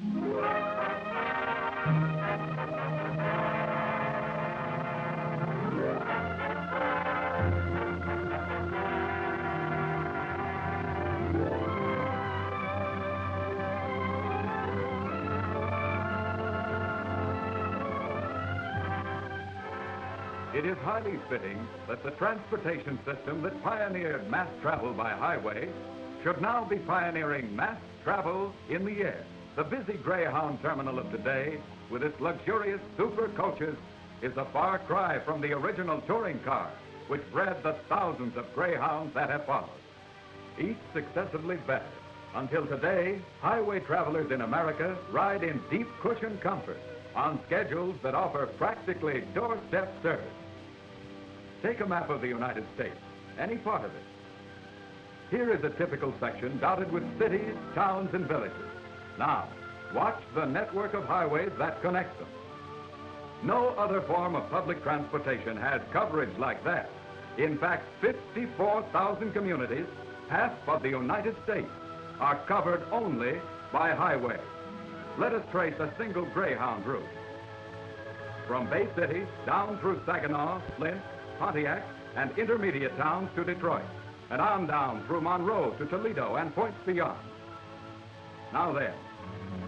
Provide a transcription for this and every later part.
It is highly fitting that the transportation system that pioneered mass travel by highway should now be pioneering mass travel in the air. The busy Greyhound terminal of today, with its luxurious super coaches, is a far cry from the original touring car, which bred the thousands of Greyhounds that have followed, each successively better. Until today, highway travelers in America ride in deep cushion comfort on schedules that offer practically doorstep service. Take a map of the United States, any part of it. Here is a typical section dotted with cities, towns, and villages. Now, watch the network of highways that connects them. No other form of public transportation has coverage like that. In fact, 54,000 communities, half of the United States, are covered only by highways. Let us trace a single Greyhound route. From Bay City down through Saginaw, Flint, Pontiac, and intermediate towns to Detroit, and on down through Monroe to Toledo and points beyond. Now then,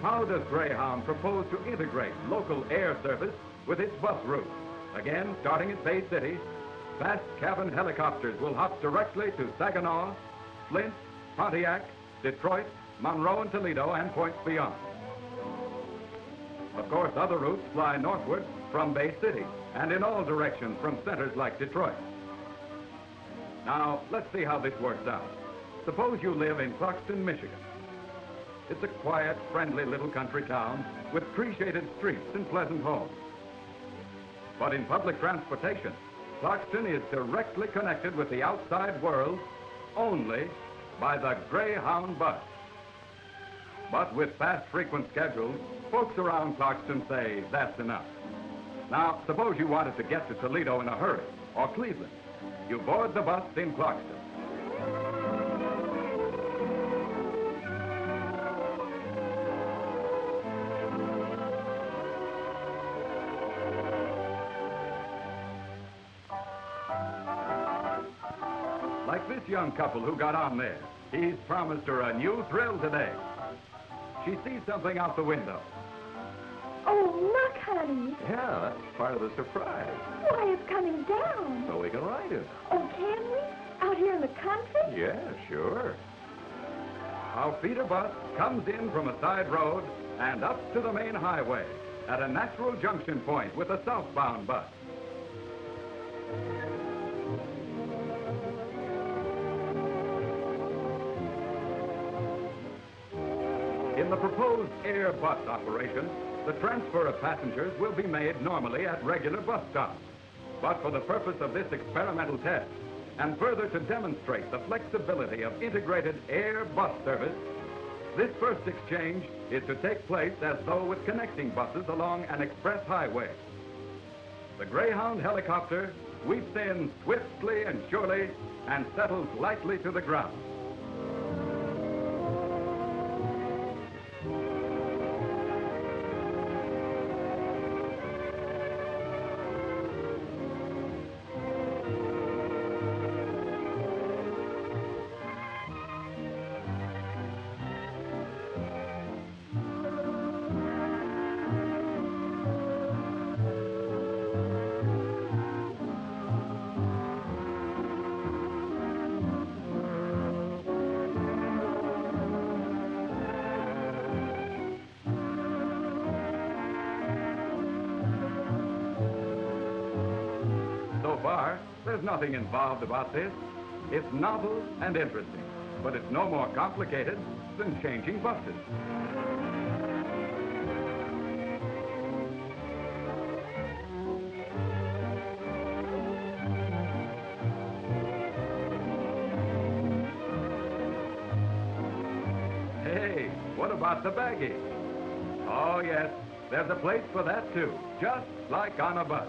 how does Greyhound propose to integrate local air service with its bus route? Again, starting at Bay City, fast cabin helicopters will hop directly to Saginaw, Flint, Pontiac, Detroit, Monroe, and Toledo, and points beyond. Of course, other routes fly northward from Bay City and in all directions from centers like Detroit. Now, let's see how this works out. Suppose you live in Clarkston, Michigan. It's a quiet, friendly little country town with tree-shaded streets and pleasant homes. But in public transportation, Clarkston is directly connected with the outside world only by the Greyhound bus. But with fast, frequent schedules, folks around Clarkston say that's enough. Now, suppose you wanted to get to Toledo in a hurry, or Cleveland. You board the bus in Clarkston. Like this young couple who got on there. He's promised her a new thrill today. She sees something out the window. Oh, look, honey. Yeah, that's part of the surprise. Why, it's coming down. So we can ride it. Oh, can we? Out here in the country? Yeah, sure. Our feeder bus comes in from a side road and up to the main highway at a natural junction point with a southbound bus. In the proposed air bus operation, the transfer of passengers will be made normally at regular bus stops. But for the purpose of this experimental test, and further to demonstrate the flexibility of integrated air bus service, this first exchange is to take place as though with connecting buses along an express highway. The Greyhound helicopter sweeps in swiftly and surely and settles lightly to the ground. So far, there's nothing involved about this. It's novel and interesting, but it's no more complicated than changing buses. Hey, what about the baggage? Oh, yes, there's a place for that, too, just like on a bus.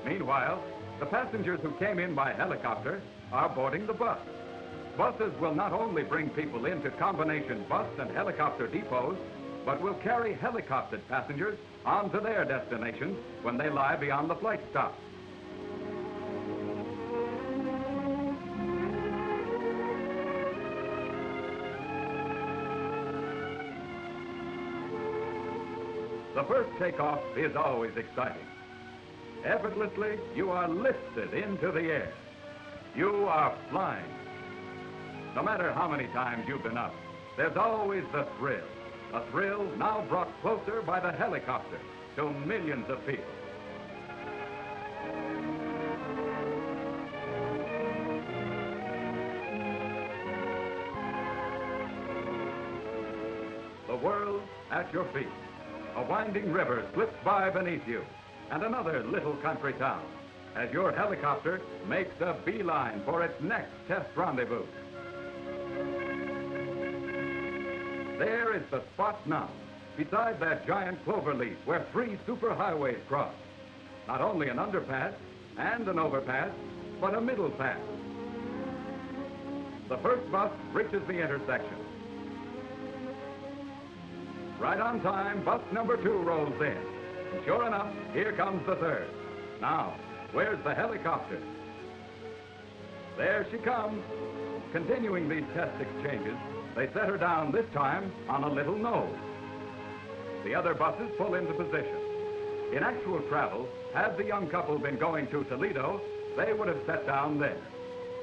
Meanwhile, the passengers who came in by helicopter are boarding the bus. Buses will not only bring people into combination bus and helicopter depots, but will carry helicoptered passengers on to their destinations when they lie beyond the flight stop. The first takeoff is always exciting. Effortlessly, you are lifted into the air. You are flying. No matter how many times you've been up, there's always the thrill. A thrill now brought closer by the helicopter to millions of people. The world at your feet. A winding river slips by beneath you, and another little country town, as your helicopter makes a beeline for its next test rendezvous. There is the spot now, beside that giant clover leaf where 3 superhighways cross. Not only an underpass and an overpass, but a middle pass. The first bus reaches the intersection. Right on time, bus number 2 rolls in. And sure enough, here comes the third. Now, where's the helicopter? There she comes. Continuing these test exchanges, they set her down this time on a little knoll. The other buses pull into position. In actual travel, had the young couple been going to Toledo, they would have set down there.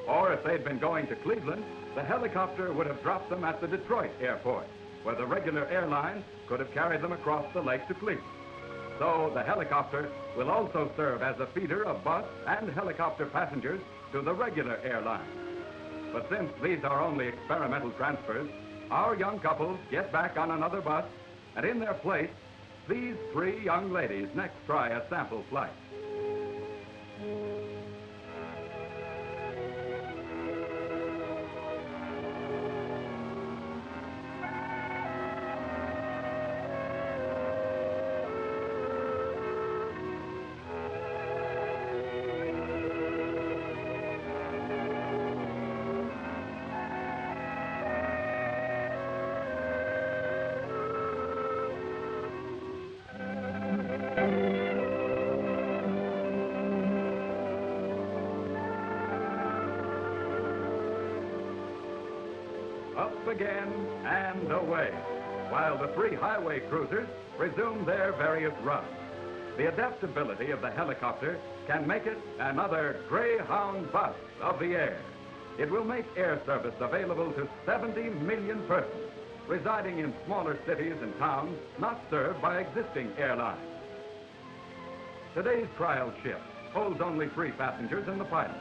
Or if they'd been going to Cleveland, the helicopter would have dropped them at the Detroit airport, where the regular airlines could have carried them across the lake to Cleveland. So the helicopter will also serve as a feeder of bus and helicopter passengers to the regular airlines. But since these are only experimental transfers, our young couples get back on another bus, and in their place, these 3 young ladies next try a sample flight. Up again and away, while the 3 highway cruisers resume their various runs. The adaptability of the helicopter can make it another Greyhound bus of the air. It will make air service available to 70 million persons residing in smaller cities and towns not served by existing airlines. Today's trial ship holds only 3 passengers and the pilot,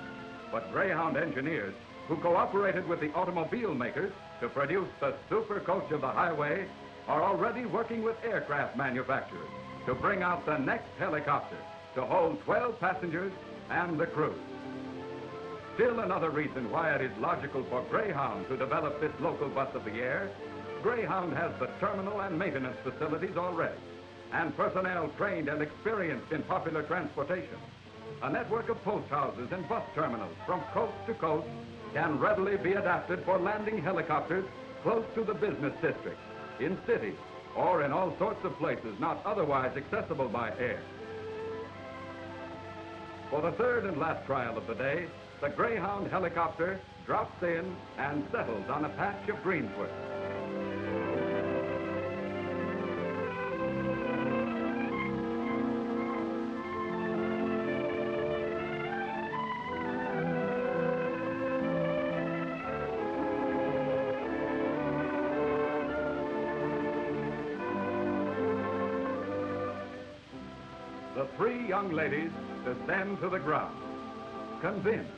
but Greyhound engineers who cooperated with the automobile makers to produce the super coach of the highway are already working with aircraft manufacturers to bring out the next helicopter to hold 12 passengers and the crew. Still another reason why it is logical for Greyhound to develop this local bus of the air. Greyhound has the terminal and maintenance facilities already, and personnel trained and experienced in popular transportation. A network of post houses and bus terminals from coast to coast can readily be adapted for landing helicopters close to the business district, in cities, or in all sorts of places not otherwise accessible by air. For the third and last trial of the day, the Greyhound helicopter drops in and settles on a patch of greensward. The 3 young ladies descend to the ground, convinced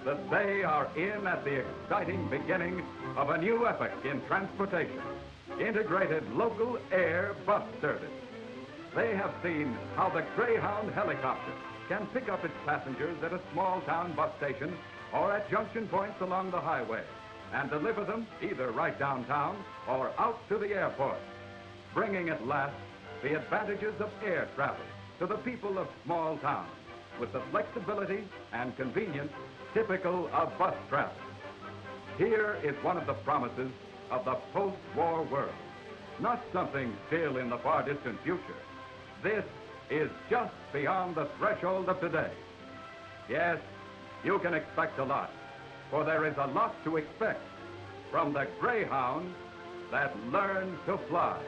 that they are in at the exciting beginning of a new epoch in transportation, integrated local air bus service. They have seen how the Greyhound helicopter can pick up its passengers at a small town bus station or at junction points along the highway and deliver them either right downtown or out to the airport, bringing at last the advantages of air travel to the people of small towns with the flexibility and convenience typical of bus travel. Here is one of the promises of the post-war world. not something still in the far distant future. This is just beyond the threshold of today. Yes, you can expect a lot, for there is a lot to expect from the Greyhound that learns to fly.